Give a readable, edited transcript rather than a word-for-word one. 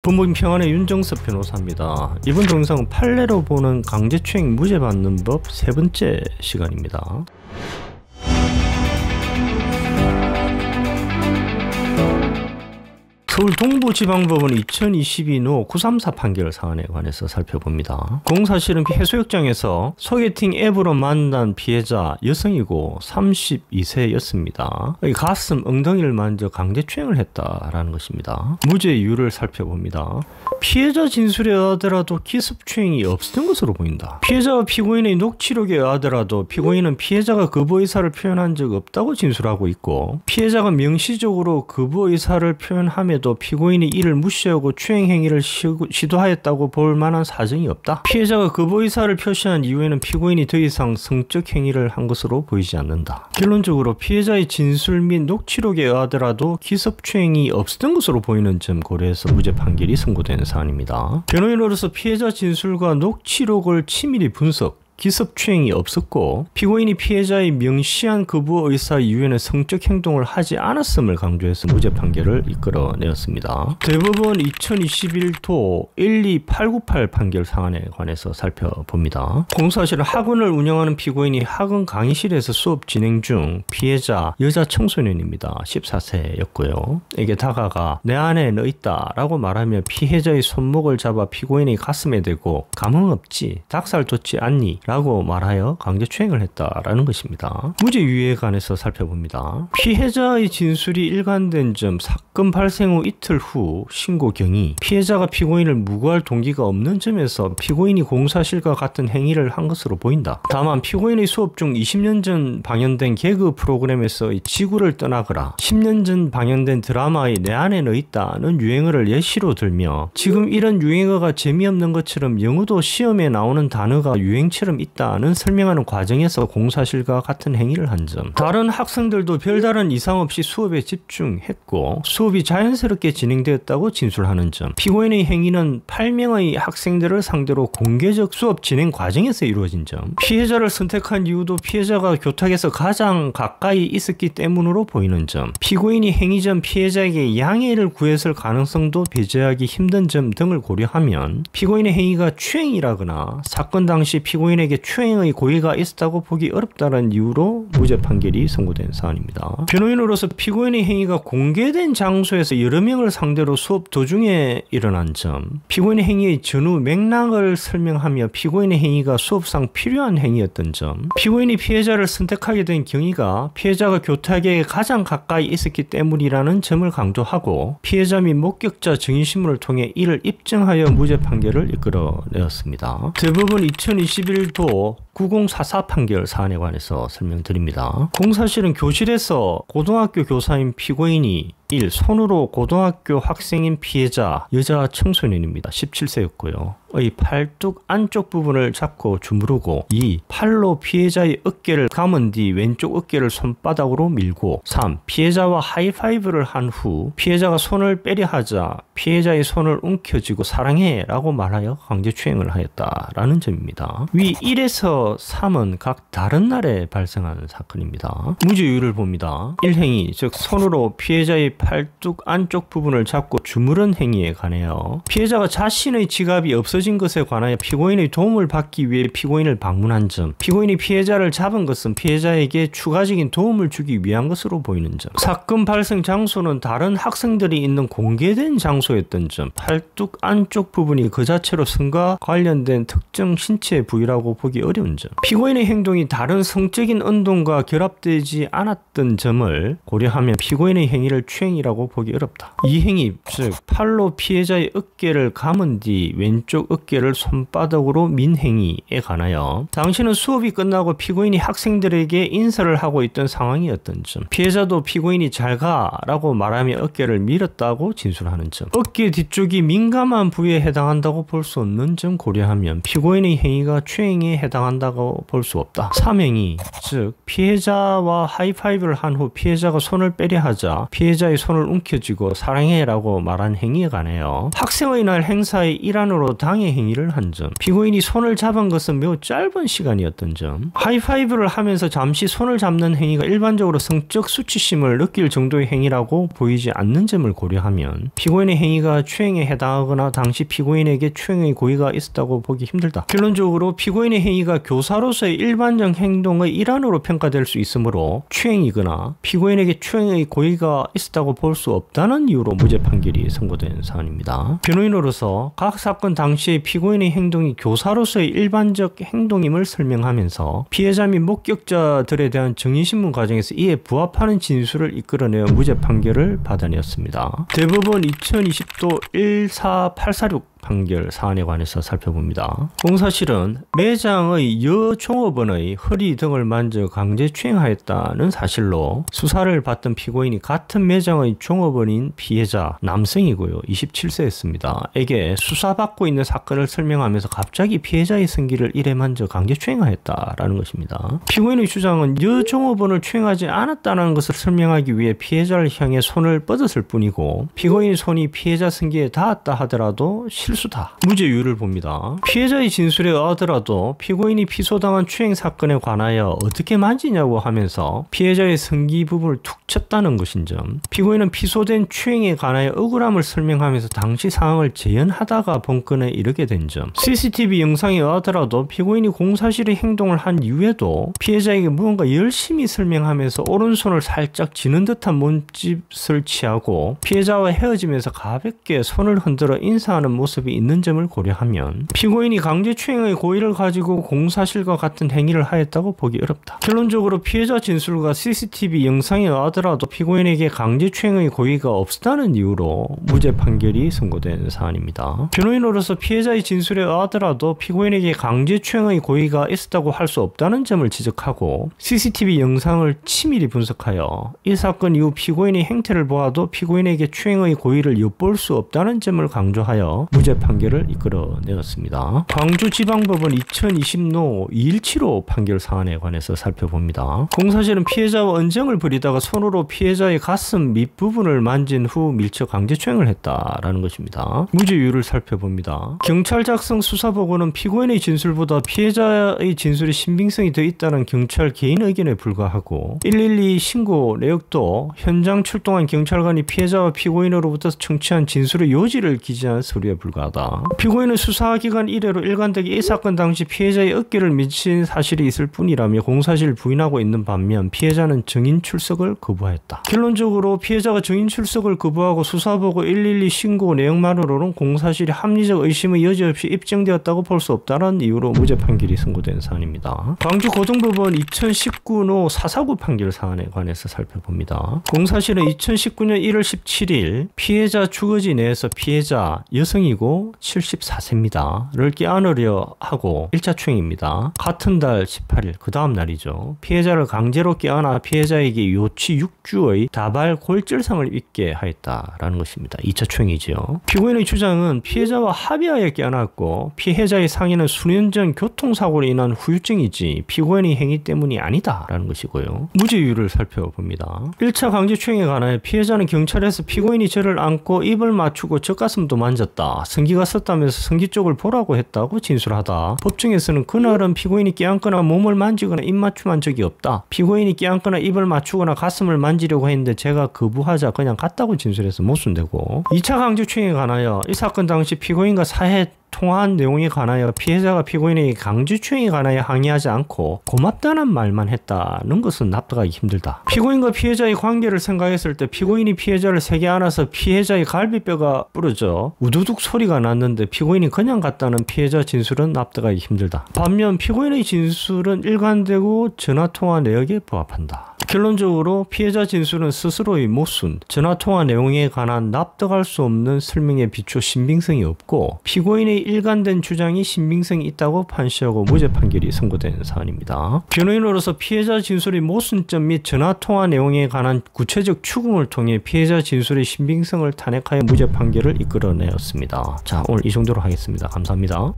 법무부 평안의 윤정섭 변호사입니다. 이번 동영상은 판례로 보는 강제추행 무죄 받는 법 세 번째 시간입니다. 서울 동부지방법원 2022노 934 판결 사안에 관해서 살펴봅니다. 공사실은 해수욕장에서 소개팅 앱으로 만난 피해자 여성이고 32세였습니다. 가슴, 엉덩이를 만져 강제추행을 했다라는 것입니다. 무죄 이유를 살펴봅니다. 피해자 진술에 의하더라도 기습추행이 없었던 것으로 보인다. 피해자와 피고인의 녹취록에 의하더라도 피고인은 피해자가 거부 의사를 표현한 적 없다고 진술하고 있고, 피해자가 명시적으로 거부 의사를 표현함에도 피고인이 이를 무시하고 추행 행위를 시도하였다고 볼 만한 사정이 없다. 피해자가 거부 의사를 표시한 이후에는 피고인이 더 이상 성적 행위를 한 것으로 보이지 않는다. 결론적으로 피해자의 진술 및 녹취록에 의하더라도 기습추행이 없었던 것으로 보이는 점 고려해서 무죄 판결이 선고된 사안입니다. 변호인으로서 피해자 진술과 녹취록을 치밀히 분석, 기습추행이 없었고 피고인이 피해자의 명시한 거부 의사 이후에는 성적 행동을 하지 않았음을 강조해서 무죄 판결을 이끌어내었습니다. 대법원 2021도 12898 판결 사안에 관해서 살펴봅니다. 공사실은 학원을 운영하는 피고인이 학원 강의실에서 수업 진행 중 피해자 여자 청소년입니다. 14세였고요. 에게 다가가 내 안에 너 있다 라고 말하며 피해자의 손목을 잡아 피고인의 가슴에 대고 감흥 없지? 닭살 돋지 않니? 라고 말하여 강제추행을 했다라는 것입니다. 무죄 유예에 관해서 살펴봅니다. 피해자의 진술이 일관된 점, 사건 발생 후 이틀 후 신고 경위, 피해자가 피고인을 무고할 동기가 없는 점에서 피고인이 공사실과 같은 행위를 한 것으로 보인다. 다만 피고인의 수업 중 20년 전 방영된 개그 프로그램에서 지구를 떠나거라, 10년 전 방영된 드라마의 내 안에 너 있다는 유행어를 예시로 들며 지금 이런 유행어가 재미없는 것처럼 영어도 시험에 나오는 단어가 유행처럼 있다는 설명하는 과정에서 공사실과 같은 행위를 한 점, 다른 학생들도 별다른 이상 없이 수업에 집중했고 수업이 자연스럽게 진행되었다고 진술하는 점, 피고인의 행위는 8명의 학생들을 상대로 공개적 수업 진행 과정에서 이루어진 점, 피해자를 선택한 이유도 피해자가 교탁에서 가장 가까이 있었기 때문으로 보이는 점, 피고인이 행위 전 피해자에게 양해를 구했을 가능성도 배제하기 힘든 점 등을 고려하면 피고인의 행위가 추행이라거나 사건 당시 피고인에게 추행의 고의가 있었다고 보기 어렵다는 이유로 무죄 판결이 선고된 사안입니다. 변호인으로서 피고인의 행위가 공개된 장소에서 여러 명을 상대로 수업 도중에 일어난 점, 피고인의 행위의 전후 맥락을 설명하며 피고인의 행위가 수업상 필요한 행위였던 점, 피고인이 피해자를 선택하게 된 경위가 피해자가 교탁에 가장 가까이 있었기 때문이라는 점을 강조하고 피해자 및 목격자 증인신문을 통해 이를 입증하여 무죄 판결을 이끌어내었습니다. 대법원 2021도 9044 판결 사안에 관해서 설명드립니다. 공사실은 교실에서 고등학교 교사인 피고인이 1. 손으로 고등학교 학생인 피해자 여자 청소년입니다. 17세였고요. 의 팔뚝 안쪽 부분을 잡고 주무르고 2. 팔로 피해자의 어깨를 감은 뒤 왼쪽 어깨를 손바닥으로 밀고 3. 피해자와 하이파이브를 한 후 피해자가 손을 빼려 하자 피해자의 손을 움켜쥐고 사랑해 라고 말하여 강제추행을 하였다라는 점입니다. 위 1에서 3은 각 다른 날에 발생한 사건입니다. 무죄 이유를 봅니다. 1행위, 즉 손으로 피해자의 팔뚝 안쪽 부분을 잡고 주무른 행위에 관하여 피해자가 자신의 지갑이 없어진 것에 관하여 피고인의 도움을 받기 위해 피고인을 방문한 점, 피고인이 피해자를 잡은 것은 피해자에게 추가적인 도움을 주기 위한 것으로 보이는 점, 사건 발생 장소는 다른 학생들이 있는 공개된 장소였던 점, 팔뚝 안쪽 부분이 그 자체로 성과 관련된 특정 신체 부위라고 보기 어려운 점, 피고인의 행동이 다른 성적인 운동과 결합되지 않았던 점을 고려하면 피고인의 행위를 추행이라고 보기 어렵다. 이 행위, 즉 팔로 피해자의 어깨를 감은 뒤 왼쪽 어깨를 손바닥으로 민 행위에 관하여 당시는 수업이 끝나고 피고인이 학생들에게 인사를 하고 있던 상황이었던 점, 피해자도 피고인이 잘 가라고 말하며 어깨를 밀었다고 진술하는 점, 어깨 뒤쪽이 민감한 부위에 해당한다고 볼 수 없는 점 고려하면 피고인의 행위가 추행에 해당한다고 볼 수 없다. 3행위, 즉 피해자와 하이파이브를 한 후 피해자가 손을 빼려 하자 피해자의 손을 움켜쥐고 사랑해 라고 말한 행위에 관하여 학생의 날 행사의 일환으로 당일 방해 행위를 한 점, 피고인이 손을 잡은 것은 매우 짧은 시간이었던 점, 하이파이브를 하면서 잠시 손을 잡는 행위가 일반적으로 성적 수치심을 느낄 정도의 행위라고 보이지 않는 점을 고려하면 피고인의 행위가 추행에 해당하거나 당시 피고인에게 추행의 고의가 있었다고 보기 힘들다. 결론적으로 피고인의 행위가 교사로서의 일반적 행동의 일환으로 평가될 수 있으므로 추행이거나 피고인에게 추행의 고의가 있었다고 볼 수 없다는 이유로 무죄 판결이 선고된 사안입니다. 변호인으로서 각 사건 당시의 피고인의 행동이 교사로서의 일반적 행동임을 설명하면서 피해자 및 목격자들에 대한 증인신문 과정에서 이에 부합하는 진술을 이끌어내어 무죄 판결을 받아내었습니다. 대법원 2020도 14846 판결 사안에 관해서 살펴봅니다. 공사실은 매장의 여종업원의 허리 등을 만져 강제 추행하였다는 사실로 수사를 받던 피고인이 같은 매장의 종업원인 피해자 남성이고요. 27세였습니다. 에게 수사받고 있는 사건을 설명하면서 갑자기 피해자의 성기를 이래 만져 강제 추행하였다라는 것입니다. 피고인의 주장은 여종업원을 추행하지 않았다는 것을 설명하기 위해 피해자를 향해 손을 뻗었을 뿐이고 피고인의 손이 피해자 성기에 닿았다 하더라도 실수다. 무죄유를 봅니다. 피해자의 진술에 의하더라도 피고인이 피소당한 추행 사건에 관하여 어떻게 만지냐고 하면서 피해자의 성기 부분을 툭 쳤다는 것인 점, 피고인은 피소된 추행에 관하여 억울함을 설명하면서 당시 상황을 재현하다가 본건에 이르게 된 점, CCTV 영상에 의하더라도 피고인이 공사실의 행동을 한 이후에도 피해자에게 무언가 열심히 설명하면서 오른손을 살짝 쥐는 듯한 몸짓을 취하고 피해자와 헤어지면서 가볍게 손을 흔들어 인사하는 모습이 있는 점을 고려하면 피고인이 강제추행의 고의를 가지고 공사실과 같은 행위를 하였다고 보기 어렵다. 결론적으로 피해자 진술과 CCTV 영상에 의하더라도 피고인에게 강제추행의 고의가 없었다는 이유로 무죄 판결이 선고된 사안입니다. 변호인으로서 피해자의 진술에 의하더라도 피고인에게 강제추행의 고의가 있었다고 할 수 없다는 점을 지적하고 CCTV 영상을 치밀히 분석하여 이 사건 이후 피고인의 행태를 보아도 피고인에게 추행의 고의를 엿볼 수 없다는 점을 강조하여 무죄 판결을 이끌어내었습니다. 광주지방법원 2020노 2175 판결 사안에 관해서 살펴봅니다. 공사실은 피해자와 언쟁을 벌이다가 손으로 피해자의 가슴 밑부분을 만진 후 밀쳐 강제추행을 했다라는 것입니다. 무죄유를 살펴봅니다. 경찰 작성 수사보고는 피고인의 진술보다 피해자의 진술의 신빙성이 더 있다는 경찰 개인 의견에 불과하고 112 신고 내역도 현장 출동한 경찰관이 피해자와 피고인으로부터 청취한 진술의 요지를 기재한 서류에 불과하다. 피고인은 수사기간 이래로 일관되게 이 사건 당시 피해자의 어깨를 미친 사실이 있을 뿐이라며 공사실을 부인하고 있는 반면 피해자는 증인 출석을 거부하였다. 결론적으로 피해자가 증인 출석을 거부하고 수사보고 112 신고 내용만으로는 공사실이 합리적 의심의 여지 없이 입증되었다고 볼 수 없다는 이유로 무죄 판결이 선고된 사안입니다. 광주고등법원 2019노 449 판결 사안에 관해서 살펴봅니다. 공사실은 2019년 1월 17일 피해자 주거지 내에서 피해자 여성이고 74세입니다.를 껴안으려 하고 1차 추행입니다. 같은 달 18일 그 다음 날이죠. 피해자를 강제로 껴안아 피해자에게 요치 6주의 다발 골절상을 입게 하였다라는 것입니다. 2차 추행이죠. 피고인의 주장은 피해자와 합의하에 껴안았고 피해자의 상해는 수년 전 교통사고로 인한 후유증이지 피고인의 행위 때문이 아니다라는 것이고요. 무죄유를 살펴봅니다. 1차 강제추행에 관하여 피해자는 경찰에서 피고인이 저를 안고 입을 맞추고 젖가슴도 만졌다. 성기가 섰다면서 성기 쪽을 보라고 했다고 진술하다. 법정에서는 그날은 피고인이 껴안거나 몸을 만지거나 입 맞춤한 적이 없다. 피고인이 껴안거나 입을 맞추거나 가슴을 만지려고 했는데 제가 거부하자 그냥 갔다고 진술해서 못순되고 2차 강제추행에 관하여 이 사건 당시 피고인과 사해 통화한 내용에 관하여 피해자가 피고인에게 강제추행에 관하여 항의하지 않고 고맙다는 말만 했다는 것은 납득하기 힘들다. 피고인과 피해자의 관계를 생각했을 때 피고인이 피해자를 세게 안아서 피해자의 갈비뼈가 부러져 우두둑 소리가 났는데 피고인이 그냥 갔다는 피해자 진술은 납득하기 힘들다. 반면 피고인의 진술은 일관되고 전화통화 내역에 부합한다. 결론적으로 피해자 진술은 스스로의 모순, 전화통화 내용에 관한 납득할 수 없는 설명에 비추어 신빙성이 없고 피고인의 일관된 주장이 신빙성이 있다고 판시하고 무죄 판결이 선고된 사안입니다. 변호인으로서 피해자 진술의 모순점 및 전화통화 내용에 관한 구체적 추궁을 통해 피해자 진술의 신빙성을 탄핵하여 무죄 판결을 이끌어내었습니다. 자, 오늘 이 정도로 하겠습니다. 감사합니다.